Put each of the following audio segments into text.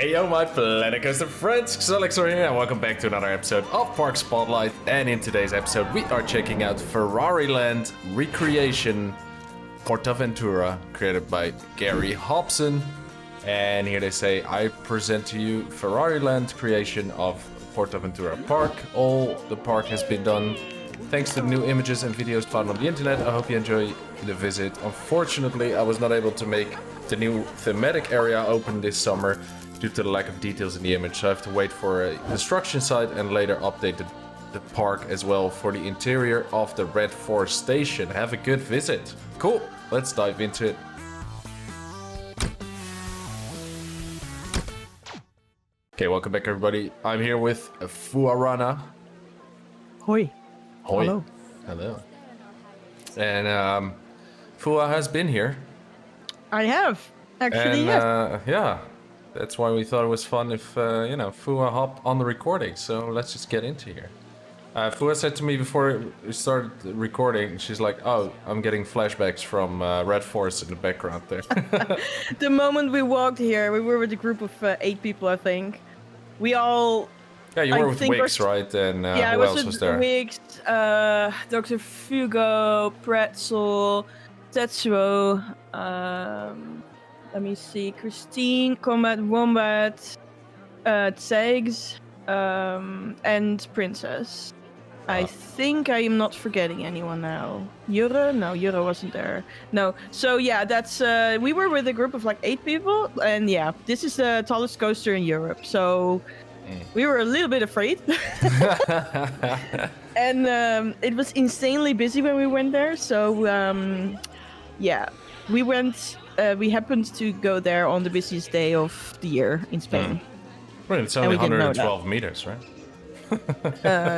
Hey yo, my Planet Coaster friends, Xalexor here, and welcome back to another episode of Park Spotlight. And in today's episode, we are checking out Ferrari Land Recreation Portaventura, created by Gary Hopson. And here they say, I present to you Ferrari Land creation of Portaventura Park. All the park has been done thanks to the new images and videos found on the internet. I hope you enjoy the visit. Unfortunately, I was not able to make the new thematic area open this summer due to the lack of details in the image, so I have to wait for a construction site and later update the park as well for the interior of the Red Force station. Have a good visit. Cool, let's dive into it. Okay, welcome back everybody. I'm here with Fuarana. Hoi. Hoi. Hello. Hello. And Fua has been here. I have, actually, And, yes. yeah, that's why we thought it was fun if, Fua hopped on the recording. So let's just get into here. Fua said to me before we started recording, she's like, oh, I'm getting flashbacks from Red Force in the background there. The moment we walked here, we were with a group of 8 people, I think. We all... Yeah, you were I with think Wix, right? And yeah, I who was else with was there? Wix, Dr. Fugo, Pretzel, Tetsuo, let me see, Christine, Combat Wombat, Tsegs, and Princess. I think I am not forgetting anyone now. Jure? No, Jure wasn't there. No. So yeah, that's we were with a group of like 8 people, and yeah, this is the tallest coaster in Europe. So we were a little bit afraid. And it was insanely busy when we went there. So yeah, we went. We happened to go there on the busiest day of the year in Spain. Right, it's only we didn't know 112 meters, right?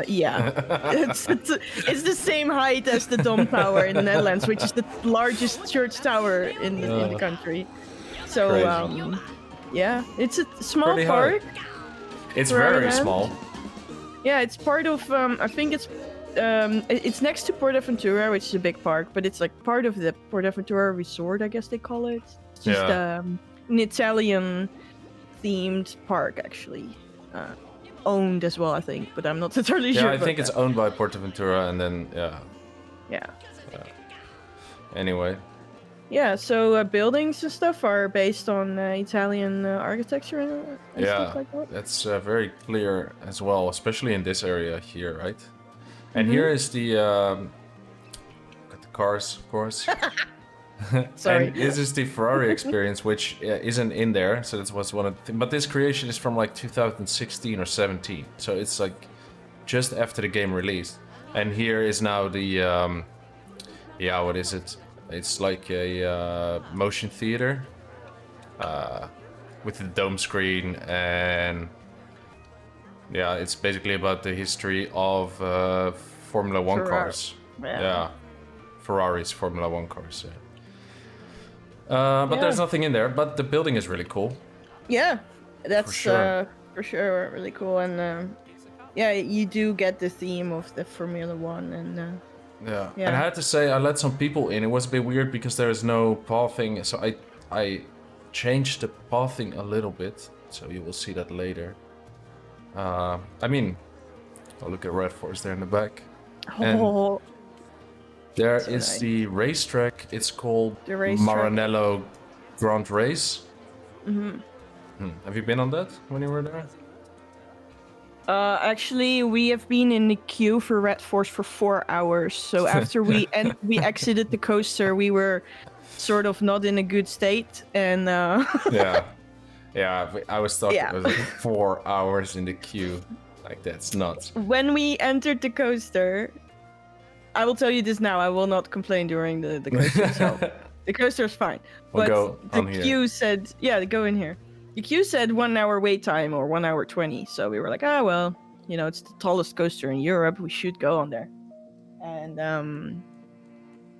Yeah, it's the same height as the Dom Tower in the Netherlands, which is the largest church tower in the country. So Crazy. yeah, it's a small Pretty high. park. It's Ferrari very Land. small. Yeah, it's part of. I think it's next to Portaventura, which is a big park, but it's like part of the Portaventura Resort, I guess they call it. It's just an Italian themed park, actually. Owned as well, I think, but I'm not entirely sure. Yeah, I think about it's owned by Portaventura, and then that. Yeah. Anyway, Yeah, so buildings and stuff are based on Italian architecture and stuff like that. that's very clear as well, especially in this area here, right? And here is the got the cars, of course. Sorry. And this is the Ferrari experience, which isn't in there, so that was one of the things. But this creation is from like 2016 or 17, so it's like just after the game released. And here is now the what is it? It's like a motion theater with a dome screen, and yeah, it's basically about the history of Formula 1 cars. Yeah, Ferrari's Formula 1 cars. Yeah. But there's nothing in there, but the building is really cool. Yeah, that's For for sure. sure really cool, and yeah, you do get the theme of the Formula 1, and Yeah. Yeah. And I had to say, I let some people in. It was a bit weird because there is no pathing, so I changed the pathing a little bit, so you will see that later. I mean, oh, look at Red Force there in the back. And oh, there so is nice. the racetrack. It's called The racetrack. Maranello Grand Race. Have you been on that when you were there? Actually, we have been in the queue for Red Force for 4 hours. So after we exited the coaster, we were sort of not in a good state, and Yeah, I was talking. Yeah. It was like 4 hours in the queue. Like, that's nuts. when we entered the coaster, I will tell you this now, I will not complain during the coaster itself. The coaster's fine. We'll But go the on here. queue said, yeah, go in here. The queue said 1 hour wait time or 1 hour 20. So we were like, well, it's the tallest coaster in Europe. We should go on there. And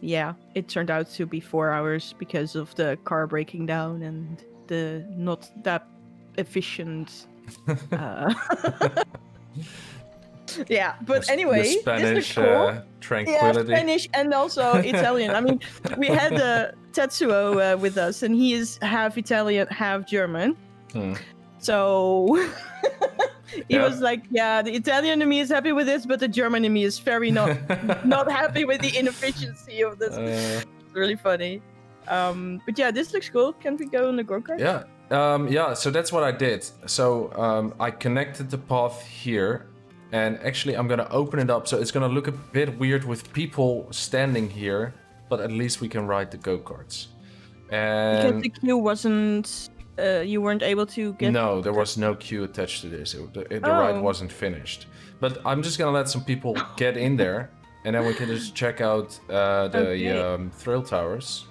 yeah, it turned out to be 4 hours because of the car breaking down and the not that efficient. Yeah, but anyway, the Spanish this is cool. tranquility. Yeah, Spanish and also Italian. I mean, we had Tetsuo with us, and he is half Italian, half German. So he Yeah. was like, yeah, the Italian enemy is happy with this, but the German enemy is very not happy with the inefficiency of this. It's really funny. But yeah, this looks cool. Can we go on the go-kart? Yeah. Yeah, so that's what I did. So I connected the path here, and actually I'm gonna open it up, so it's gonna look a bit weird with people standing here, but at least we can ride the go-karts. Because And the queue wasn't, you weren't able to get. no, there was no queue attached to this. The ride wasn't finished. But I'm just gonna let some people get in there, and then we can just check out the thrill towers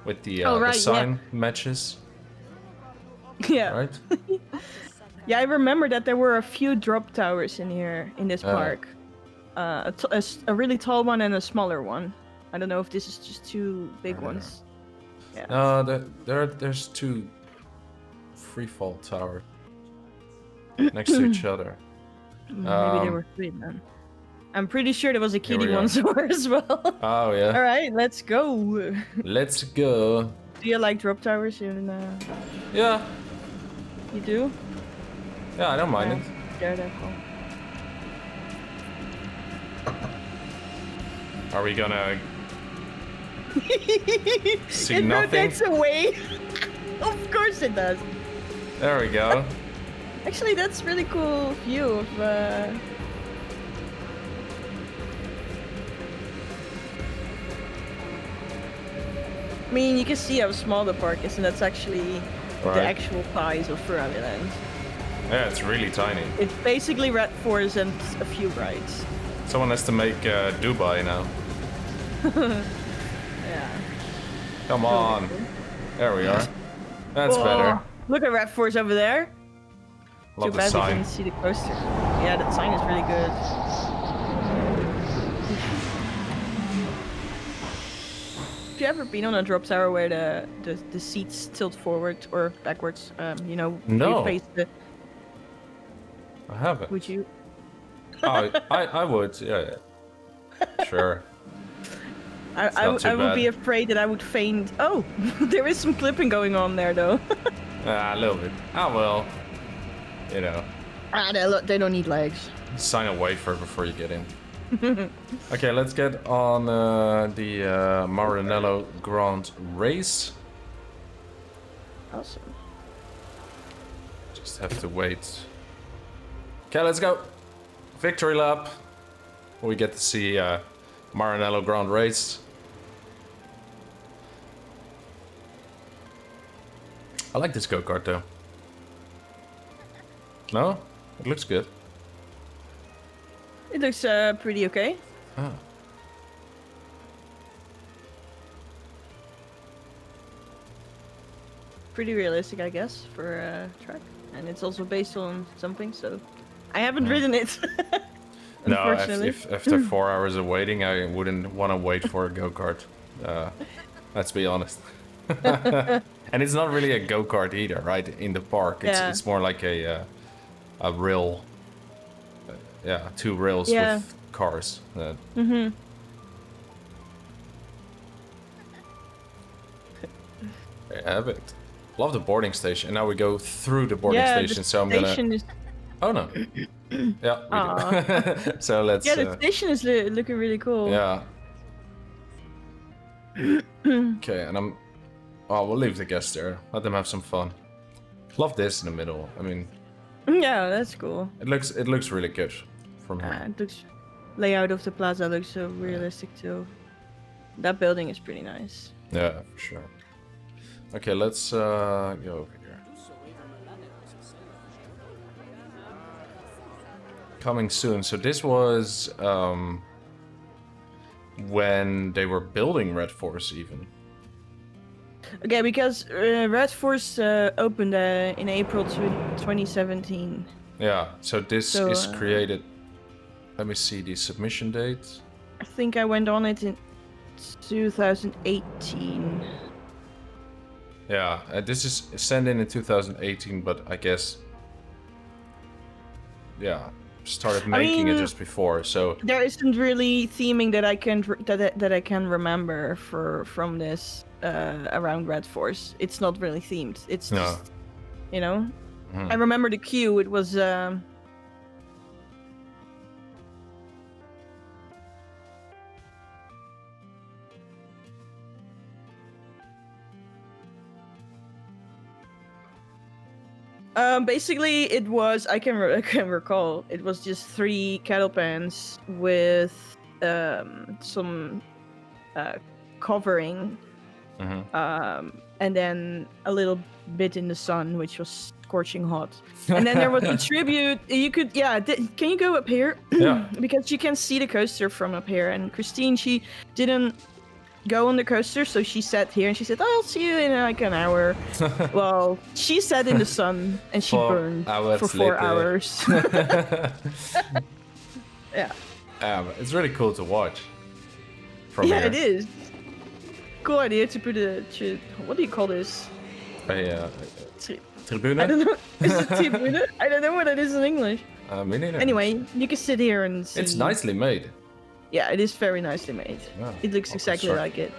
with the sign matches. Yeah. Right? Yeah, I remember that there were a few drop towers in here in this park. A really tall one and a smaller one. I don't know if this is just two big ones. Yeah. There's two free fall towers next to each other. Maybe there were three then. I'm pretty sure there was a kiddie one somewhere as well. Oh yeah. All right, let's go. Let's go. Do you like drop towers? Yeah. You do? Yeah, I don't mind it. Yeah, that's cool. Are we gonna see it nothing? rotates away. Of course it does. There we go. Actually, that's really cool view of. I mean, you can see how small the park is, and that's actually the actual size of Ferrari Land. Yeah, it's really tiny. It's basically Red Force and a few rides. Someone has to make Dubai now. Yeah. Come on. There we are. That's better. Look at Red Force over there. Love Too the bad we sign. didn't see the coaster. Yeah, that sign is really good. Have you ever been on a drop tower where the seats tilt forward or backwards? You know, No. you face the. I haven't. Would you? Oh, I would. Yeah. Sure. I would be afraid that I would faint. Oh, there is some clipping going on there though. A little bit. Ah, well. You know. They don't need legs. Sign a waiver before you get in. Okay, let's get on the Maranello Grand Race. Awesome. Just have to wait. Okay, let's go. Victory lap. We get to see Maranello Grand Race. I like this go-kart though. No? It looks good. It looks pretty okay. Ah. Pretty realistic, I guess, for a track. And it's also based on something, so I haven't ridden it. No, Unfortunately. if after 4 hours of waiting, I wouldn't want to wait for a go-kart. Let's be honest. And it's not really a go-kart either, right? In the park, it's more like a rail. Yeah, two rails with cars. Mm-hmm. There you have it. Love the boarding station. And now we go through the boarding station. So I'm gonna. Oh no. Yeah. We do. So let's. Yeah, the station is looking really cool. Yeah. Okay, and I'm. Oh, we'll leave the guests there. Let them have some fun. Love this in the middle. I mean. Yeah, that's cool. It looks really good from here. It looks. Layout of the plaza looks so realistic too. That building is pretty nice. Yeah, for sure. Okay, let's go over here. Coming soon. So this was when they were building Red Force even. Okay, because Red Force opened in April 2017. Yeah, so this is created. Let me see the submission date. I think I went on it in 2018. Yeah, this is sent in 2018, but I guess. Yeah, started making it just before, so there isn't really theming that I can that I can remember from this around Red Force. It's not really themed. It's just, you know. I remember the queue. It was. Basically, it was. I can recall. It was just 3 kettle pans with some covering, and then a little bit in the sun, which was scorching hot. And then there was a tribute. You could, can you go up here? Yeah. Because you can see the coaster from up here. And Christine, she didn't go on the coaster, so she sat here and she said, "I'll see you in like an hour." Well, she sat in the sun and she burned for 4 hours. Yeah. It's really cool to watch. From Yeah, here. it is. Cool idea to put what do you call this? Tribune? I don't know. Is it tribune? I don't know what it is in English. Me neither. Anyway, you can sit here and see. It's nicely made. Yeah, it is very nicely made. Yeah, it looks exactly like it.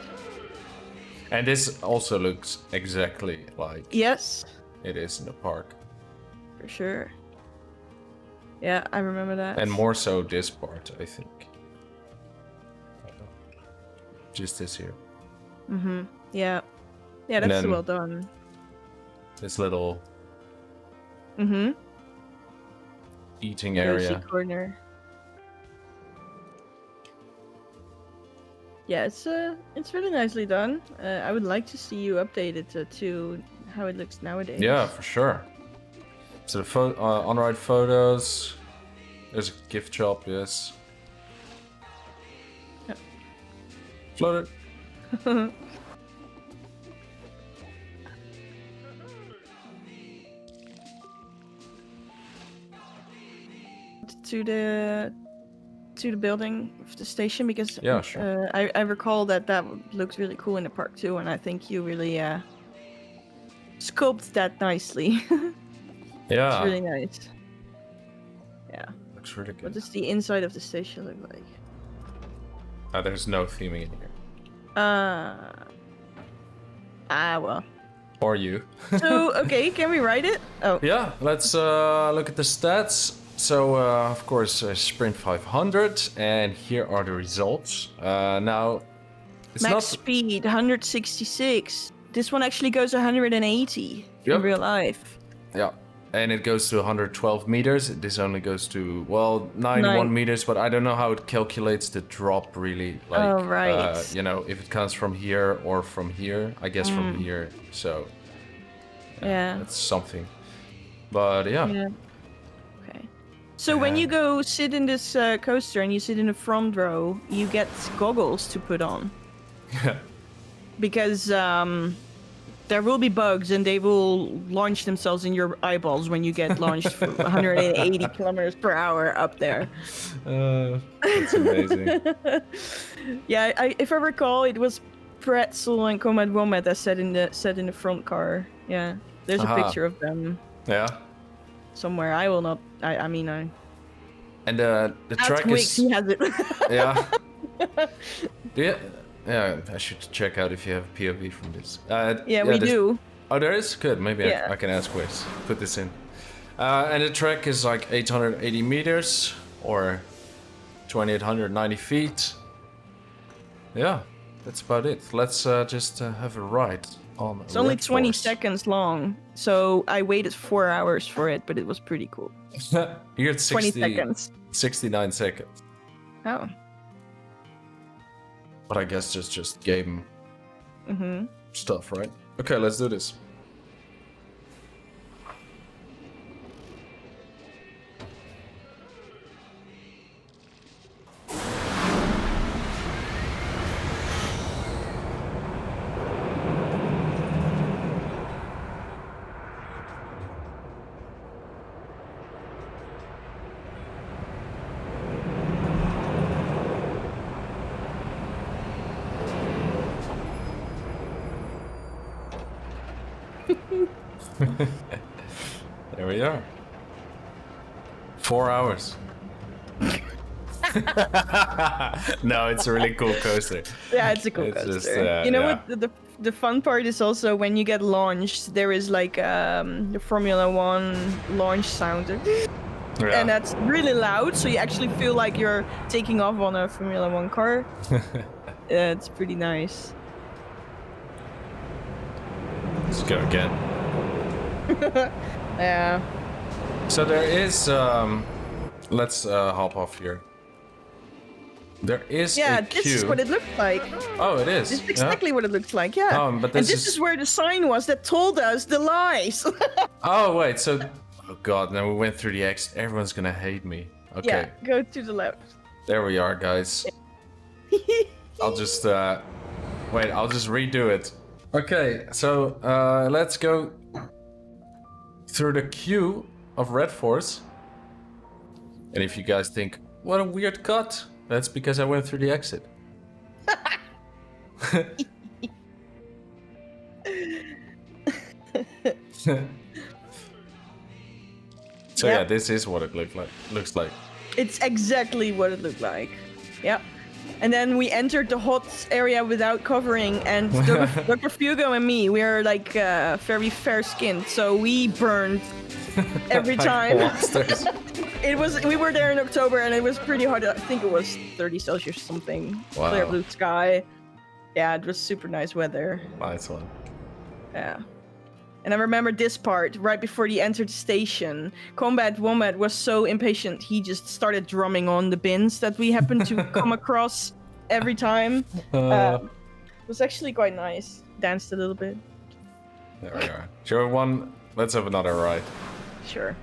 And this also looks exactly like Yes. it is in the park. For sure. Yeah, I remember that. And more so this part, I think. Just this here. Yeah. Yeah, that's then- well done. This little eating Cozy area. corner. Yeah, it's really nicely done. I would like to see you update it to how it looks nowadays. Yeah, for sure. So the on-ride photos. There's a gift shop, yes. Yep. Floated. to the building of the station, because Yeah, sure. I recall that looked really cool in the park too, and I think you really scoped that nicely. Yeah. It's really nice. Yeah. Looks really good. What does the inside of the station look like? There's no theming in here. Well. Or you. So, okay, can we write it? Oh. Yeah, let's look at the stats. So, of course, Sprint 500, and here are the results. Now, it's Max not... speed, 166. This one actually goes 180 Yep. in real life. Yeah, and it goes to 112 meters. This only goes to, well, 91 meters, but I don't know how it calculates the drop, really. Like, Oh, right. you know, if it comes from here or from here. I guess from here, so... Yeah. That's something. But, yeah. Yeah. Okay. So when you go sit in this coaster and you sit in the front row, you get goggles to put on. Because there will be bugs and they will launch themselves in your eyeballs when you get launched for 180 kilometers per hour up there. That's amazing. Yeah, if I recall, it was Pretzel and Combat Wombat that sat in the front car. Yeah, there's a picture of them Yeah. somewhere. I will not. I mean, And the track is... he has it. Yeah. Yeah, I should check out if you have POV from this. Yeah, we do. Oh, there is? Good, maybe Yeah. I can ask Wiz. Put this in. And the track is like 880 meters, or 2,890 feet. Yeah, that's about it. Let's just have a ride on It's only Red 20 Force. seconds long, so I waited 4 hours for it, but it was pretty cool. You're at 20 seconds. 69 seconds. Oh. But I guess it's just game stuff, right? Okay, let's do this. There we are. 4 hours. No, it's a really cool coaster. Yeah, it's a cool It's coaster. just, You know yeah. what? The the fun part is also when you get launched, there is like the Formula One launch sound, Yeah. and that's really loud. So you actually feel like you're taking off on a Formula One car. Yeah, it's pretty nice. Let's go again. Yeah. So there is. Let's hop off here. There is Yeah, a this queue. is what it looked like. Oh, it is. This is exactly what it looks like, yeah. But and this this is where the sign was that told us the lies. Oh wait, so. Oh god, now we went through the exit. Everyone's gonna hate me. Okay. Yeah, go to the left. There we are, guys. I'll just wait. I'll just redo it. Okay, so let's go through the queue of Red Force. And if you guys think, what a weird cut, that's because I went through the exit. So yeah, this is what it looks like. It's exactly what it looked like. Yep. And then we entered the hot area without covering, and Dr. Fugo and me, we are like very fair-skinned, so we burned every time. We were there in October, and it was pretty hot. I think it was 30 Celsius or something. Wow. Clear blue sky. Yeah, it was super nice weather. Nice one. Yeah. And I remember this part, right before he entered the station. Combat Wombat was so impatient, he just started drumming on the bins that we happened to come across every time. It was actually quite nice. Danced a little bit. There we are. Sure, one. Let's have another ride. Sure.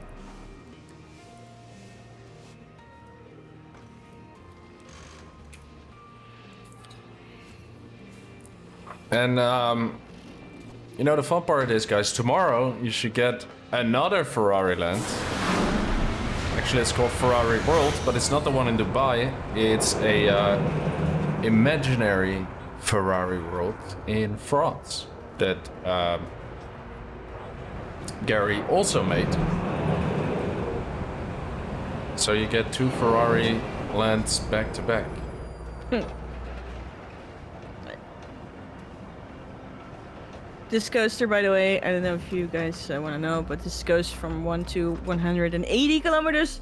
And you know, the fun part is, guys, tomorrow you should get another Ferrari land. Actually, it's called Ferrari World, but it's not the one in Dubai. It's a imaginary Ferrari World in France that Gary also made. So you get 2 Ferrari lands back to back. This coaster, by the way, I don't know if you guys want to know, but this goes from 1 to 180 kilometers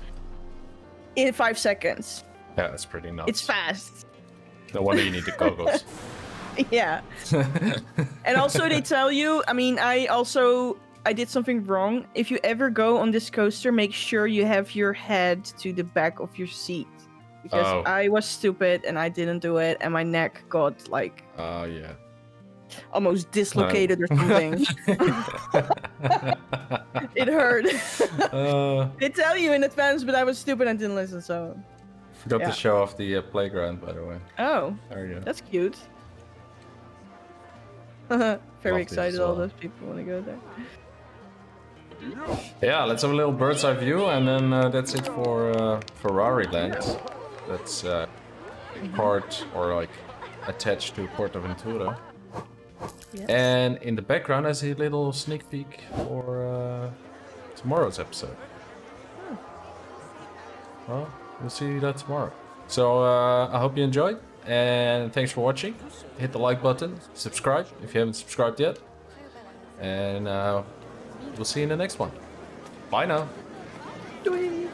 in 5 seconds. Yeah, that's pretty nuts. It's fast. No wonder you need the goggles. Yeah. And also they tell you, I mean, I did something wrong. If you ever go on this coaster, make sure you have your head to the back of your seat. Because I was stupid and I didn't do it, and my neck got like... Oh, yeah. Almost dislocated or something. It hurt. They tell you in advance, but I was stupid and didn't listen, so... Forgot to show off the playground, by the way. Oh, there you go. That's cute. Very excited all well. those people want to go there. Yeah, let's have a little bird's eye view, and then that's it for Ferrari Land. That's part, or like, attached to Aventura. Yes. And in the background, I see a little sneak peek for tomorrow's episode. Well, we'll see that tomorrow. So I hope you enjoyed, and thanks for watching. Hit the like button, subscribe if you haven't subscribed yet, and we'll see you in the next one. Bye now. Doei.